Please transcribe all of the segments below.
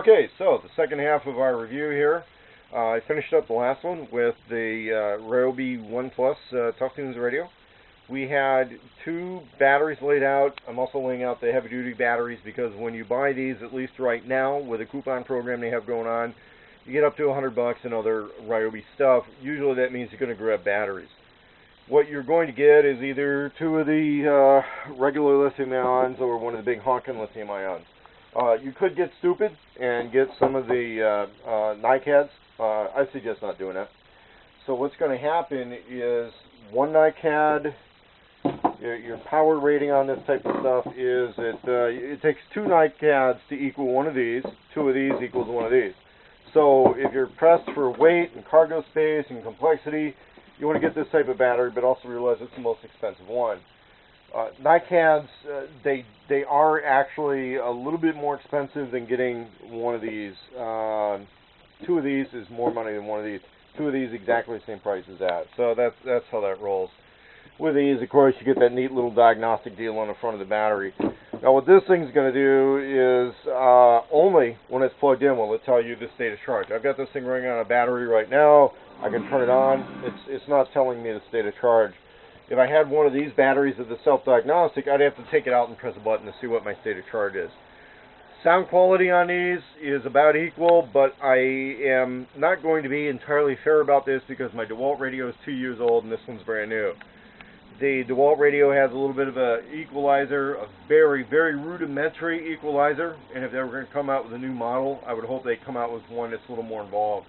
Okay, so the second half of our review here. I finished up the last one with the Ryobi Tough Tunes radio. We had two batteries laid out. I'm also laying out the heavy-duty batteries because when you buy these, at least right now, with a coupon program they have going on, you get up to $100 and other Ryobi stuff. Usually that means you're going to grab batteries. What you're going to get is either two of the regular lithium ions or one of the big honking lithium ions. You could get stupid and get some of the NiCads. I suggest not doing that. So what's going to happen is one NiCad, your power rating on this type of stuff is it takes two NiCads to equal one of these. Two of these equals one of these. So if you're pressed for weight and cargo space and complexity, you want to get this type of battery, but also realize it's the most expensive one. NiCads, they are actually a little bit more expensive than getting one of these. Two of these is more money than one of these. Two of these exactly the same price as that. So that's how that rolls. With these, of course, you get that neat little diagnostic deal on the front of the battery. Now, what this thing's going to do is only when it's plugged in will it tell you the state of charge. I've got this thing running on a battery right now. I can turn it on. It's not telling me the state of charge. If I had one of these batteries of the self-diagnostic, I'd have to take it out and press a button to see what my state of charge is. Sound quality on these is about equal, but I am not going to be entirely fair about this because my Dewalt radio is 2 years old and this one's brand new. The Dewalt radio has a little bit of an equalizer, a very, very rudimentary equalizer, and if they were going to come out with a new model, I would hope they come out with one that's a little more involved.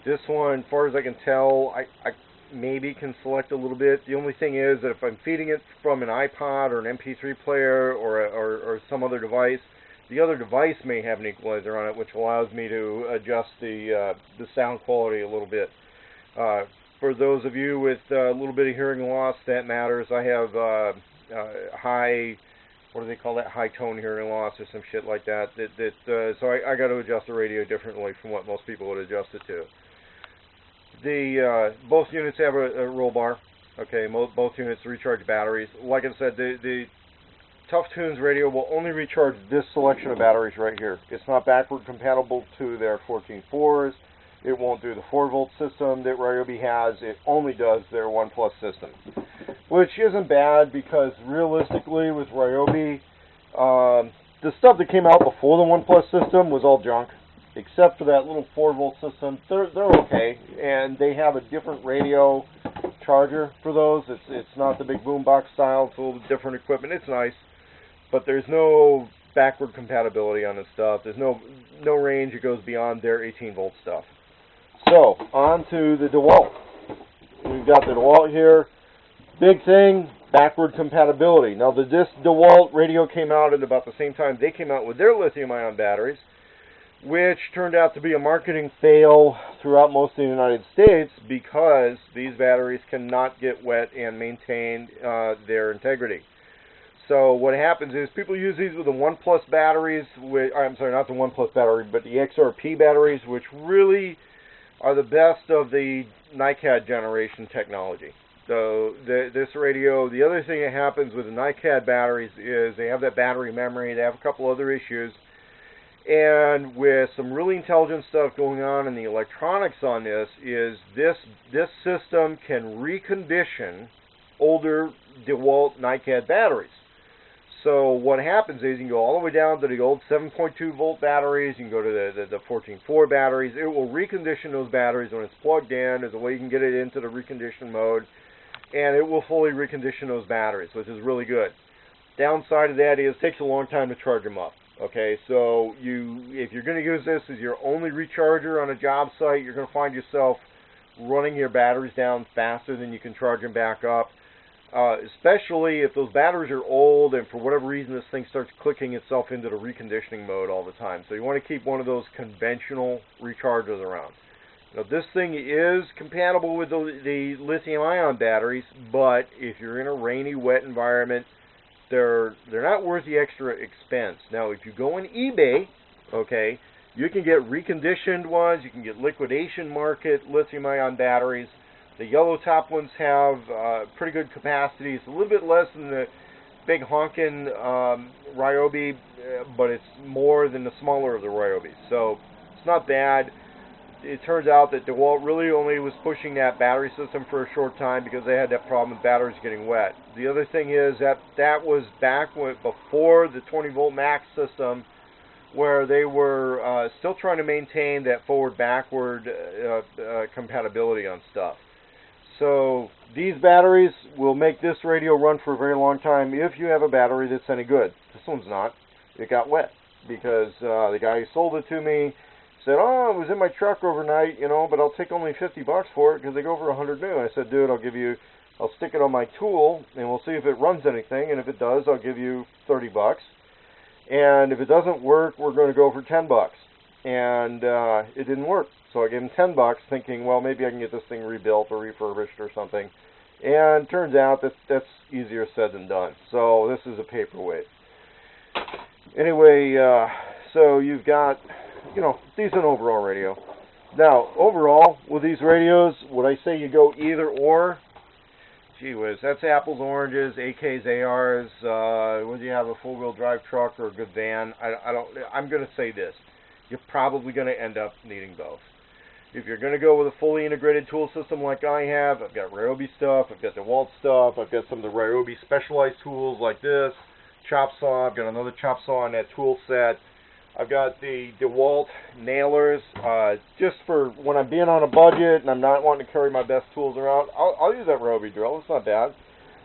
This one, as far as I can tell, I maybe can select a little bit. The only thing is that if I'm feeding it from an iPod or an MP3 player or some other device, the other device may have an equalizer on it, which allows me to adjust the sound quality a little bit. For those of you with a little bit of hearing loss, that matters. I have high, what do they call that? High tone hearing loss or some shit like that. So I got to adjust the radio differently from what most people would adjust it to. Both units have a roll bar. Okay, both units recharge batteries. Like I said, the Tough Tunes radio will only recharge this selection of batteries right here. It's not backward compatible to their 14.4s. It won't do the 4-volt system that Ryobi has. It only does their 1 Plus system, which isn't bad because realistically with Ryobi, the stuff that came out before the 1 Plus system was all junk. Except for that little 4-volt system, they're okay, and they have a different radio charger for those. It's not the big boombox style. It's a little different equipment. It's nice, but there's no backward compatibility on this stuff. There's no range that goes beyond their 18-volt stuff. So on to the Dewalt. We've got the Dewalt here. Big thing, backward compatibility. Now this Dewalt radio came out at about the same time they came out with their lithium-ion batteries, which turned out to be a marketing fail throughout most of the United States because these batteries cannot get wet and maintain their integrity. So what happens is people use these with the 1 Plus batteries, I'm sorry, not the 1 Plus battery, but the XRP batteries, which really are the best of the NiCad generation technology. So this radio, the other thing that happens with the NiCad batteries is they have that battery memory, they have a couple other issues. And with some really intelligent stuff going on in the electronics on this, is this system can recondition older DeWalt NiCad batteries. So what happens is you can go all the way down to the old 7.2 volt batteries, you can go to the 14.4 batteries. It will recondition those batteries when it's plugged in. There's a way you can get it into the recondition mode, and it will fully recondition those batteries, which is really good. Downside of that is it takes a long time to charge them up. Okay, so if you're going to use this as your only recharger on a job site, you're going to find yourself running your batteries down faster than you can charge them back up. Especially if those batteries are old and for whatever reason this thing starts clicking itself into the reconditioning mode all the time. So you want to keep one of those conventional rechargers around. Now this thing is compatible with the lithium-ion batteries, but if you're in a rainy, wet environment, they're not worth the extra expense. Now if you go on eBay, okay, you can get reconditioned ones, you can get liquidation market lithium-ion batteries. The yellow top ones have pretty good capacity. It's a little bit less than big honking Ryobi, but it's more than the smaller of the Ryobis. So it's not bad. It turns out that Dewalt really only was pushing that battery system for a short time because they had that problem with batteries getting wet. The other thing is that was back before the 20 volt max system, where they were still trying to maintain that forward-backward compatibility on stuff. So these batteries will make this radio run for a very long time if you have a battery that's any good. This one's not. It got wet because the guy who sold it to me said, "Oh, it was in my truck overnight, you know, but I'll take only $50 for it because they go over 100 new." I said, "Dude, I'll stick it on my tool and we'll see if it runs anything, and if it does, I'll give you $30. And if it doesn't work, we're going to go for $10. And it didn't work. So I gave him $10 thinking, well, maybe I can get this thing rebuilt or refurbished or something. And turns out that that's easier said than done. So this is a paperweight. Anyway, so you've got, you know, decent overall radio. Now, overall, with these radios, would I say you go either or? Gee whiz, that's apples, oranges, AKs, ARs. Whether you have a four-wheel drive truck or a good van, I'm going to say this: you're probably going to end up needing both. If you're going to go with a fully integrated tool system like I have, I've got Ryobi stuff, I've got Dewalt stuff, I've got some of the Ryobi specialized tools like this, chop saw. I've got another chop saw in that tool set. I've got the Dewalt nailers, just for when I'm being on a budget and I'm not wanting to carry my best tools around. I'll use that Ryobi drill. It's not bad.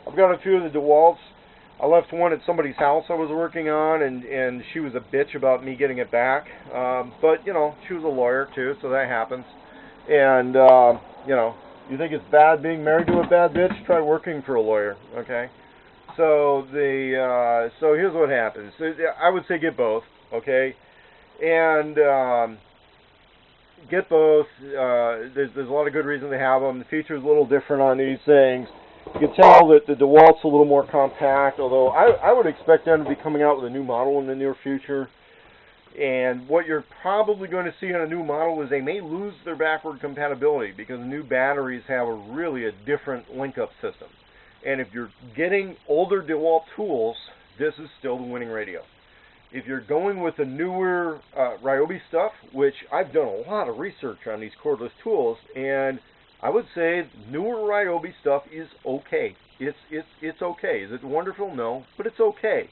I've got a few of the Dewalts. I left one at somebody's house I was working on, and she was a bitch about me getting it back. But, you know, she was a lawyer, too, so that happens. And, you know, you think it's bad being married to a bad bitch? Try working for a lawyer, okay? So, so here's what happens. I would say get both. Okay, and get both. There's a lot of good reason to have them. The feature's a little different on these things. You can tell that the Dewalt's a little more compact, although I would expect them to be coming out with a new model in the near future. And what you're probably going to see on a new model is they may lose their backward compatibility because new batteries have a different link-up system. And if you're getting older Dewalt tools, this is still the winning radio. If you're going with the newer Ryobi stuff, which I've done a lot of research on these cordless tools, and I would say newer Ryobi stuff is okay. It's okay. Is it wonderful? No, but it's okay.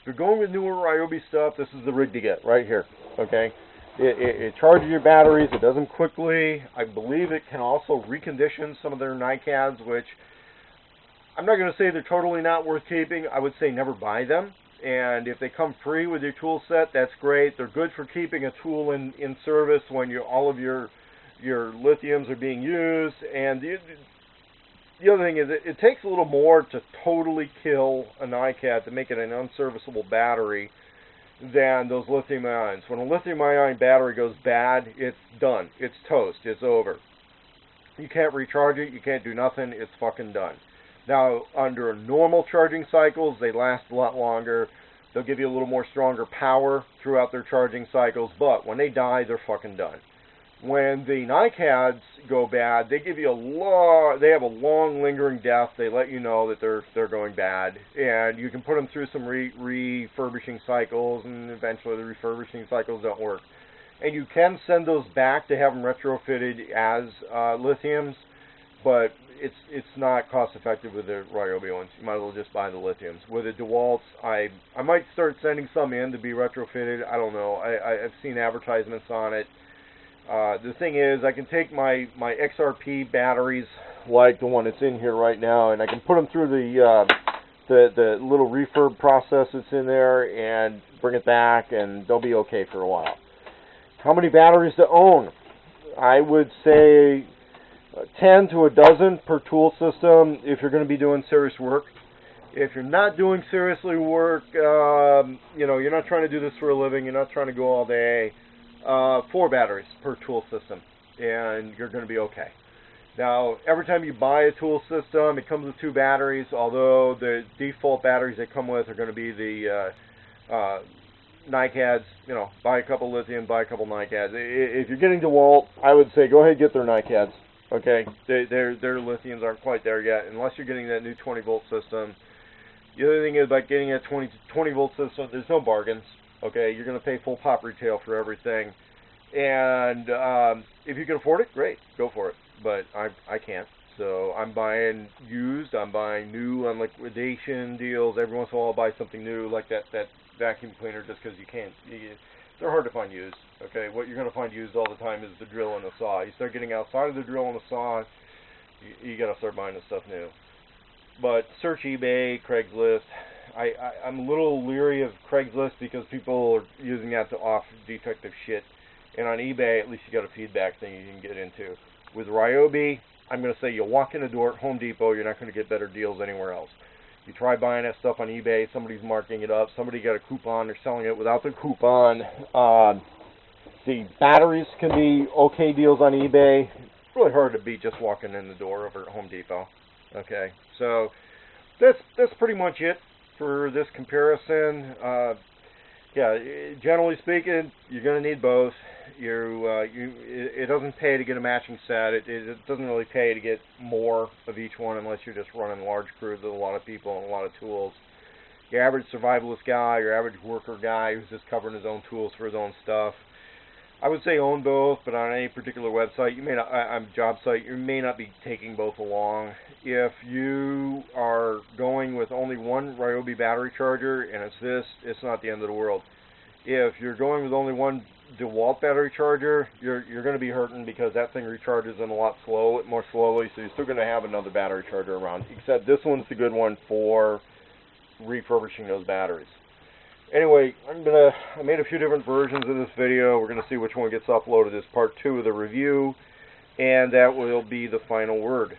If you're going with newer Ryobi stuff, this is the rig to get right here. Okay, it charges your batteries. It does them quickly. I believe it can also recondition some of their NiCads, which I'm not going to say they're totally not worth keeping. I would say never buy them. And if they come free with your tool set, that's great. They're good for keeping a tool in service when all of your lithiums are being used. And the other thing is it takes a little more to totally kill a NiCad to make it an unserviceable battery than those lithium ions. When a lithium ion battery goes bad, it's done. It's toast. It's over. You can't recharge it. You can't do nothing. It's fucking done. Now, under normal charging cycles, they last a lot longer. They'll give you a little more stronger power throughout their charging cycles, but when they die, they're fucking done. When the NiCads go bad, they give you they have a long lingering death. They let you know that they're going bad, and you can put them through some refurbishing cycles, and eventually the refurbishing cycles don't work. And you can send those back to have them retrofitted as lithiums, but it's not cost effective with the Ryobi ones. You might as well just buy the lithiums. With the Dewalts, I might start sending some in to be retrofitted. I don't know. I've seen advertisements on it. The thing is, I can take my XRP batteries, like the one that's in here right now, and I can put them through the little refurb process that's in there and bring it back, and they'll be okay for a while. How many batteries to own? I would say 10 to a dozen per tool system if you're going to be doing serious work. If you're not doing seriously work, you know, you're not trying to do this for a living, you're not trying to go all day, 4 batteries per tool system, and you're going to be okay. Now, every time you buy a tool system, it comes with 2 batteries, although the default batteries they come with are going to be the NiCads. You know, buy a couple lithium, buy a couple NiCads. If you're getting Dewalt, I would say go ahead and get their NiCads. Okay, their lithiums aren't quite there yet. Unless you're getting that new 20 volt system, The other thing is about getting a 20 volt system, there's no bargains. Okay, you're going to pay full pop retail for everything. And if you can afford it, great, go for it. But I can't. So I'm buying used, I'm buying new on liquidation deals. Every once in a while I'll buy something new, like that vacuum cleaner, just because you can't. They're hard to find used. Okay, what you're going to find used all the time is the drill and the saw. You start getting outside of the drill and the saw, you got to start buying the stuff new. But search eBay, Craigslist. I'm a little leery of Craigslist because people are using that to off defective shit. And on eBay, at least you got a feedback thing you can get into. With Ryobi, I'm going to say you walk in the door at Home Depot, you're not going to get better deals anywhere else. You try buying that stuff on eBay, somebody's marking it up, somebody got a coupon, they're selling it without the coupon. The batteries can be okay deals on eBay. It's really hard to beat just walking in the door over at Home Depot. Okay, so that's pretty much it for this comparison. Yeah, generally speaking, you're going to need both. It doesn't pay to get a matching set. It doesn't really pay to get more of each one unless you're just running large crews with a lot of people and a lot of tools. Your average survivalist guy, your average worker guy who's just covering his own tools for his own stuff, I would say own both, but on any particular website, you may not. On Jobsite, you may not be taking both along. If you are going with only one Ryobi battery charger and it's this, it's not the end of the world. If you're going with only one Dewalt battery charger, you're going to be hurting because that thing recharges in a lot more slowly, so you're still going to have another battery charger around. Except this one's the good one for refurbishing those batteries. Anyway, I made a few different versions of this video. We're going to see which one gets uploaded as part 2 of the review, and that will be the final word.